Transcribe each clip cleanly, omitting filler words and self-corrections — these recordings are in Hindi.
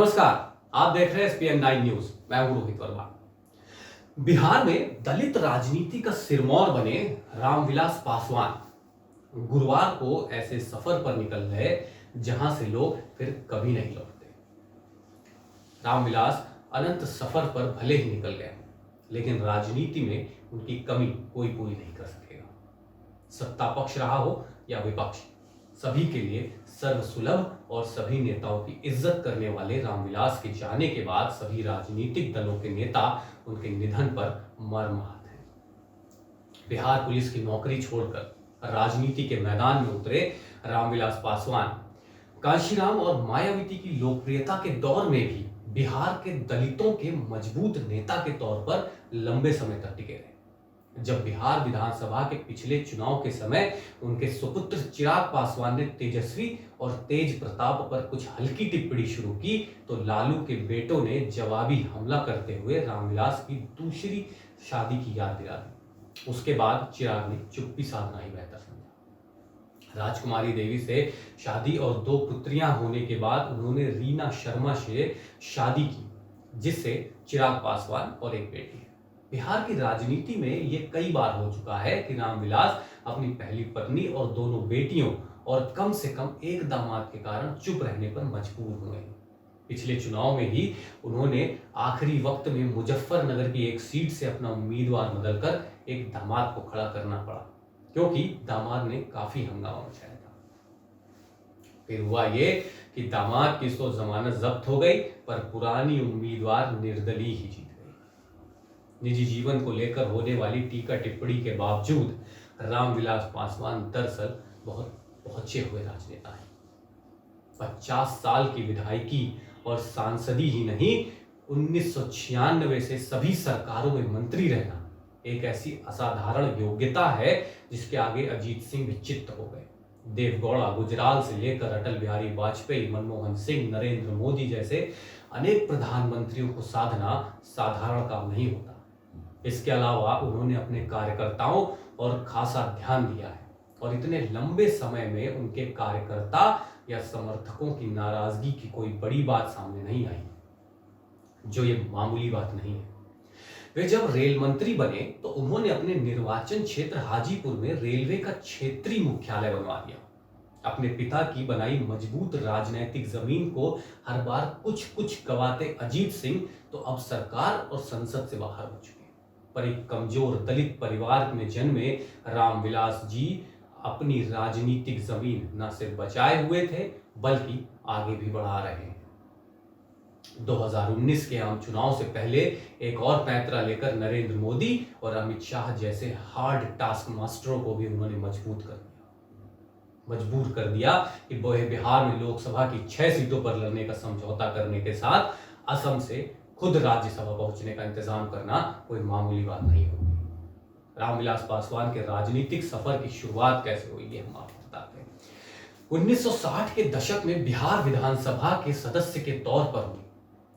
नमस्कार, आप देख रहे हैं एसपीएन 9 न्यूज। मैं हूं रोहित वर्मा। बिहार में दलित राजनीति का सिरमौर बने रामविलास पासवान गुरुवार को ऐसे सफर पर निकल गए जहां से लोग फिर कभी नहीं लौटते। रामविलास अनंत सफर पर भले ही निकल गए, लेकिन राजनीति में उनकी कमी कोई पूरी नहीं कर सकेगा। सत्ता पक्ष रहा हो या विपक्ष, सभी के लिए सर्वसुलभ और सभी नेताओं की इज्जत करने वाले रामविलास के जाने के बाद सभी राजनीतिक दलों के नेता उनके निधन पर मर्माहत हैं। बिहार पुलिस की नौकरी छोड़कर राजनीति के मैदान में उतरे रामविलास पासवान कांशीराम और मायावती की लोकप्रियता के दौर में भी बिहार के दलितों के मजबूत नेता के तौर पर लंबे समय तक टिके रहे। जब बिहार विधानसभा के पिछले चुनाव के समय उनके सुपुत्र चिराग पासवान ने तेजस्वी और तेज प्रताप पर कुछ हल्की टिप्पणी शुरू की, तो लालू के बेटों ने जवाबी हमला करते हुए रामविलास की दूसरी शादी की याद दिला दी। उसके बाद चिराग ने चुप्पी साधना ही बेहतर समझा। राजकुमारी देवी से शादी और 2 पुत्रियां होने के बाद उन्होंने रीना शर्मा से शादी की, जिससे चिराग पासवान और एक बेटी है। बिहार की राजनीति में यह कई बार हो चुका है कि रामविलास अपनी पहली पत्नी और दोनों बेटियों और कम से कम एक दामाद के कारण चुप रहने पर मजबूर हुए। पिछले चुनाव में ही उन्होंने आखिरी वक्त में मुजफ्फरनगर की एक सीट से अपना उम्मीदवार बदलकर एक दामाद को खड़ा करना पड़ा, क्योंकि दामाद ने काफी हंगामा मचाया था। फिर हुआ ये कि दामाद की तो जमानत जब्त हो गई, पर पुरानी उम्मीदवार निर्दलीय ही जीत गई। निजी जीवन को लेकर होने वाली टीका टिप्पणी के बावजूद रामविलास पासवान दरअसल बहुत पहुंचे हुए राजनेता हैं। 50 साल की विधायकी और सांसदी ही नहीं, 1996 से सभी सरकारों में मंत्री रहना एक ऐसी असाधारण योग्यता है जिसके आगे अजीत सिंह भी चित्त हो गए। देवगौड़ा, गुजराल से लेकर अटल बिहारी वाजपेयी, मनमोहन सिंह, नरेंद्र मोदी जैसे अनेक प्रधानमंत्रियों को साधना साधारण काम नहीं होता। इसके अलावा उन्होंने अपने कार्यकर्ताओं और खासा ध्यान दिया है, और इतने लंबे समय में उनके कार्यकर्ता या समर्थकों की नाराजगी की कोई बड़ी बात सामने नहीं आई, जो ये मामूली बात नहीं है। वे जब रेल मंत्री बने तो उन्होंने अपने निर्वाचन क्षेत्र हाजीपुर में रेलवे का क्षेत्रीय मुख्यालय बनवा दिया। अपने पिता की बनाई मजबूत राजनीतिक जमीन को हर बार कुछ गवाते अजीत सिंह तो अब सरकार और संसद से बाहर हो चुके हैं। पर एक कमजोर दलित परिवार में जन्मे रामविलास जी अपनी राजनीतिक जमीन न सिर्फ बचाए हुए थे, बल्कि आगे भी बढ़ा रहे हैं। 2019 के आम चुनाव से पहले एक और पैंतरा लेकर नरेंद्र मोदी और अमित शाह जैसे हार्ड टास्क मास्टरों को भी उन्होंने मजबूर कर दिया कि वह बिहार में लोकसभा की 6 सीटों पर लड़ने का समझौता करने के साथ असम से खुद राज्यसभा पहुंचने का इंतजाम करना कोई मामूली बात नहीं होगी। रामविलास पासवान के राजनीतिक सफर की शुरुआत कैसे हुई, ये हम आपको बताते हैं। 1960 के दशक में बिहार विधानसभा के सदस्य के तौर पर हुई,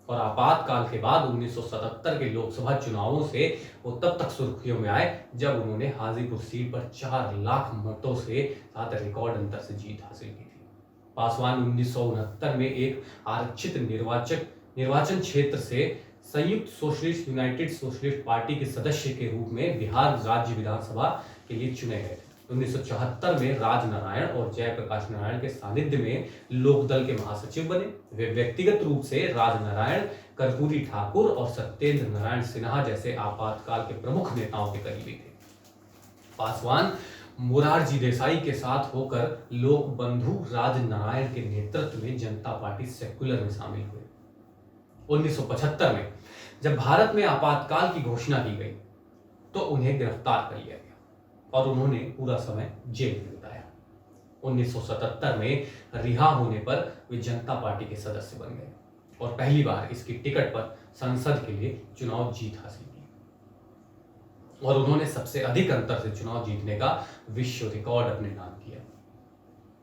और आपातकाल के बाद 1977 के लोकसभा चुनावों से वो तब तक सुर्खियों में आए जब उन्होंने हाजीपुर सीट पर 4 लाख मतों से साथ रिकॉर्ड अंतर से जीत हासिल की थी। पासवान 1969 में एक आरक्षित निर्वाचन क्षेत्र से संयुक्त सोशलिस्ट यूनाइटेड सोशलिस्ट पार्टी के सदस्य के रूप में बिहार राज्य विधानसभा के लिए चुने गए थे। 1974 में राजनारायण और जयप्रकाश नारायण के सानिध्य में लोकदल के महासचिव बने। वे व्यक्तिगत रूप से राजनारायण, कर्पूरी ठाकुर और सत्येंद्र नारायण सिन्हा जैसे आपातकाल के प्रमुख नेताओं के करीबी थे। पासवान मोरारजी देसाई के साथ होकर लोक बंधु राजनारायण के नेतृत्व में जनता पार्टी सेक्युलर में शामिल हुए। 1975 में जब भारत में आपातकाल की घोषणा की गई तो उन्हें गिरफ्तार कर लिया गया और उन्होंने पूरा समय जेल में बिताया। 1977 में रिहा होने पर वे जनता पार्टी के सदस्य बन गए और पहली बार इसकी टिकट पर संसद के लिए चुनाव जीत हासिल की, और उन्होंने सबसे अधिक अंतर से चुनाव जीतने का विश्व रिकॉर्ड अपने नाम किया।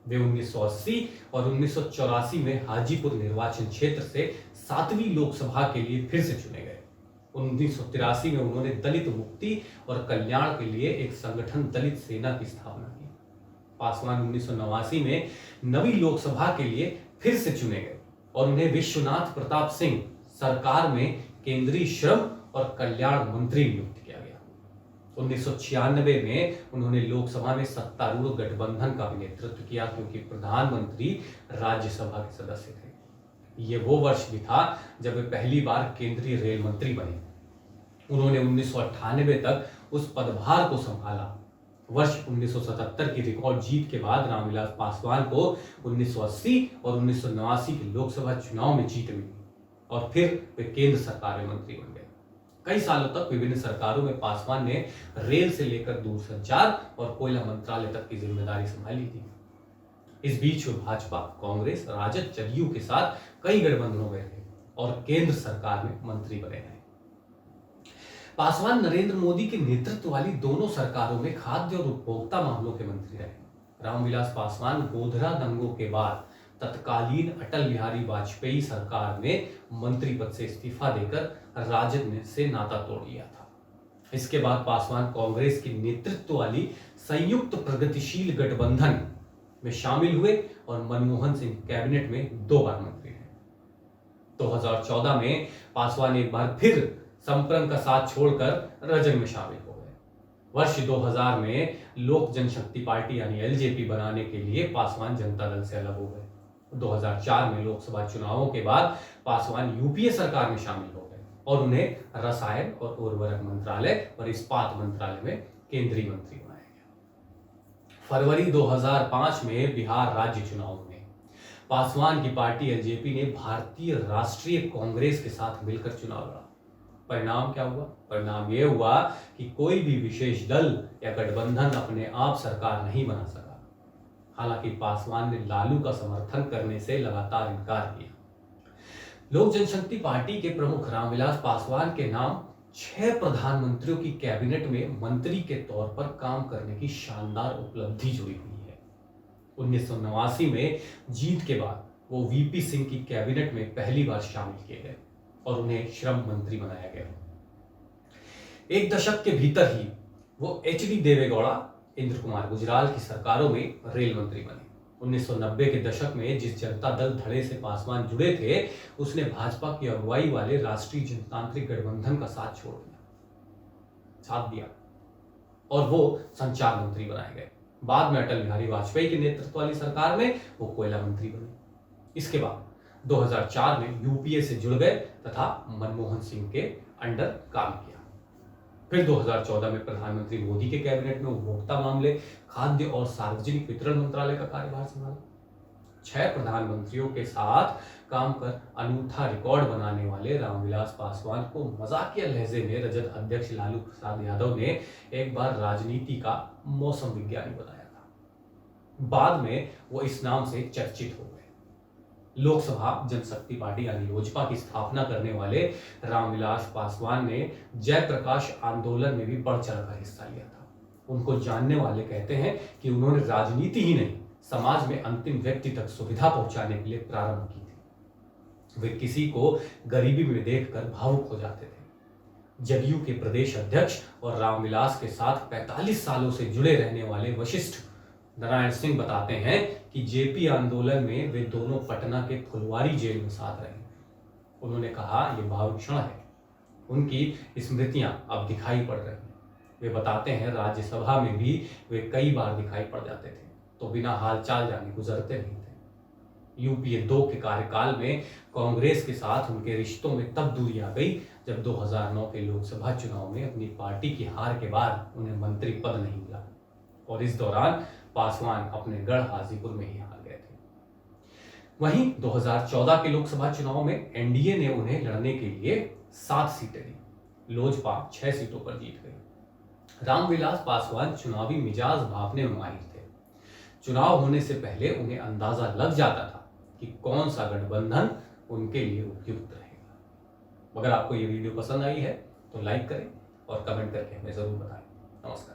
वे 1980 और 1984 में हाजीपुर निर्वाचन क्षेत्र से 7वीं लोकसभा के लिए फिर से चुने गए। 1983 में उन्होंने दलित मुक्ति और कल्याण के लिए एक संगठन दलित सेना की स्थापना की। पासवान 1989 में नवी लोकसभा के लिए फिर से चुने गए और उन्हें विश्वनाथ प्रताप सिंह सरकार में केंद्रीय श्रम और कल्याण मंत्री नियुक्त किया गया। 1996 में उन्होंने लोकसभा में सत्तारूढ़ गठबंधन का भी नेतृत्व किया, क्योंकि प्रधानमंत्री राज्यसभा के सदस्य थे। ये वो वर्ष भी था जब वे पहली बार केंद्रीय रेल मंत्री बने। उन्होंने 1998 तक उस पदभार को संभाला। वर्ष 1977 की रिकॉर्ड जीत के बाद रामविलास पासवान को 1980 और 1989 के लोकसभा चुनाव में जीत मिली और फिर वे केंद्र सरकार में मंत्री बन गए। कई सालों तक विभिन्न सरकारों में पासवान ने रेल से लेकर दूरसंचार और कोयला मंत्रालय तक की जिम्मेदारी संभाली थी। इस बीच वे भाजपा, कांग्रेस, राजद, जदयू के साथ कई गठबंधनों में रहे और केंद्र सरकार में मंत्री बने रहे। पासवान नरेंद्र मोदी के नेतृत्व वाली दोनों सरकारों में खाद्य और उपभोक्ता मामलों के मंत्री रहे। रामविलास पासवान गोधरा दंगों के बाद तत्कालीन अटल बिहारी वाजपेयी सरकार में मंत्री पद से इस्तीफा देकर राजद से नाता तोड़ लिया था। इसके बाद पासवान कांग्रेस की नेतृत्व वाली संयुक्त प्रगतिशील गठबंधन में शामिल हुए और मनमोहन सिंह कैबिनेट में 2 बार मंत्री रहे। 2014 में पासवान एक बार फिर संप्रंग का साथ छोड़कर रजग में शामिल हो गए। वर्ष 2000 में लोक जनशक्ति पार्टी यानी एलजेपी बनाने के लिए पासवान जनता दल से अलग हो गए। 2004 में लोकसभा चुनावों के बाद पासवान यूपीए सरकार में शामिल हो गए और उन्हें रसायन और उर्वरक मंत्रालय और इस्पात मंत्रालय में केंद्रीय मंत्री बनाया गया। फरवरी 2005 में बिहार राज्य चुनाव में पासवान की पार्टी एलजेपी ने भारतीय राष्ट्रीय कांग्रेस के साथ मिलकर चुनाव लड़ा। परिणाम क्या हुआ? परिणाम यह हुआ कि कोई भी विशेष दल या गठबंधन अपने आप सरकार नहीं बना सका। हालांकि पासवान ने लालू का समर्थन करने से लगातार इनकार किया। लोक जनशक्ति पार्टी के प्रमुख रामविलास पासवान के नाम 6 प्रधानमंत्रियों की कैबिनेट में मंत्री के तौर पर काम करने की शानदार उपलब्धि जुड़ी हुई है। 1989 में जीत के बाद वो वीपी सिंह की कैबिनेट में पहली बार शामिल किए गए और उन्हें श्रम मंत्री बनाया गया। एक दशक के भीतर ही वो एचडी देवेगौड़ा, इंद्र कुमार गुजराल की सरकारों में रेल मंत्री बने। 1990 के दशक में जिस जनता दल धड़े से पासवान जुड़े थे, उसने भाजपा की अगुवाई वाले राष्ट्रीय जनतांत्रिक गठबंधन का साथ दिया और वो संचार मंत्री बनाए गए। बाद में अटल बिहारी वाजपेयी के नेतृत्व वाली सरकार में वो कोयला मंत्री बने। इसके बाद 2004 में यूपीए से जुड़ गए तथा मनमोहन सिंह के अंडर काम किया। फिर 2014 में प्रधानमंत्री मोदी के कैबिनेट में उपभोक्ता मामले, खाद्य और सार्वजनिक वितरण मंत्रालय का कार्यभार संभाला। 6 प्रधानमंत्रियों के साथ काम कर अनूठा रिकॉर्ड बनाने वाले रामविलास पासवान को मजाकिया लहजे में रजत अध्यक्ष लालू प्रसाद यादव ने एक बार राजनीति का मौसम विज्ञानी बनाया था। बाद में वो इस नाम से चर्चित हो गए। लोकसभा जनशक्ति पार्टी यानी लोजपा की स्थापना करने वाले रामविलास पासवान ने जयप्रकाश आंदोलन में भी बढ़ चढ़कर हिस्सा लिया था। उनको जानने वाले कहते हैं कि उन्होंने राजनीति ही नहीं, समाज में अंतिम व्यक्ति तक सुविधा पहुंचाने के लिए प्रारंभ की थी। वे किसी को गरीबी में देखकर भावुक हो जाते थे। जदयू के प्रदेश अध्यक्ष और रामविलास के साथ 45 सालों से जुड़े रहने वाले वशिष्ठ नारायण सिंह बताते हैं कि जेपी आंदोलन में वे दोनों पटना के फुलवारी जेल में साथ रहे। उन्होंने कहा, यह भावुक क्षण है। उनकी स्मृतियां अब दिखाई पड़ रही हैं। वे बताते हैं, राज्यसभा में भी वे कई बार दिखाई पड़ जाते थे तो बिना हालचाल जाने गुजरते नहीं थे। यूपीए 2 के कार्यकाल में कांग्रेस के साथ उनके रिश्तों में तब दूरी आ गई जब 2009 के लोकसभा चुनाव में अपनी पार्टी की हार के बाद उन्हें मंत्री पद नहीं मिला और इस दौरान पासवान अपने गढ़ हाजीपुर में ही हार गए थे। वहीं 2014 के लोकसभा चुनाव में एनडीए ने उन्हें लड़ने के लिए 7 सीटें दी। लोजपा 6 सीटों पर जीत गई। रामविलास पासवान चुनावी मिजाज भांपने में माहिर थे। चुनाव होने से पहले उन्हें अंदाजा लग जाता था कि कौन सा गठबंधन उनके लिए उपयुक्त रहेगा। अगर आपको ये वीडियो पसंद आई है तो लाइक करें और कमेंट करके हमें जरूर बताएं। नमस्कार।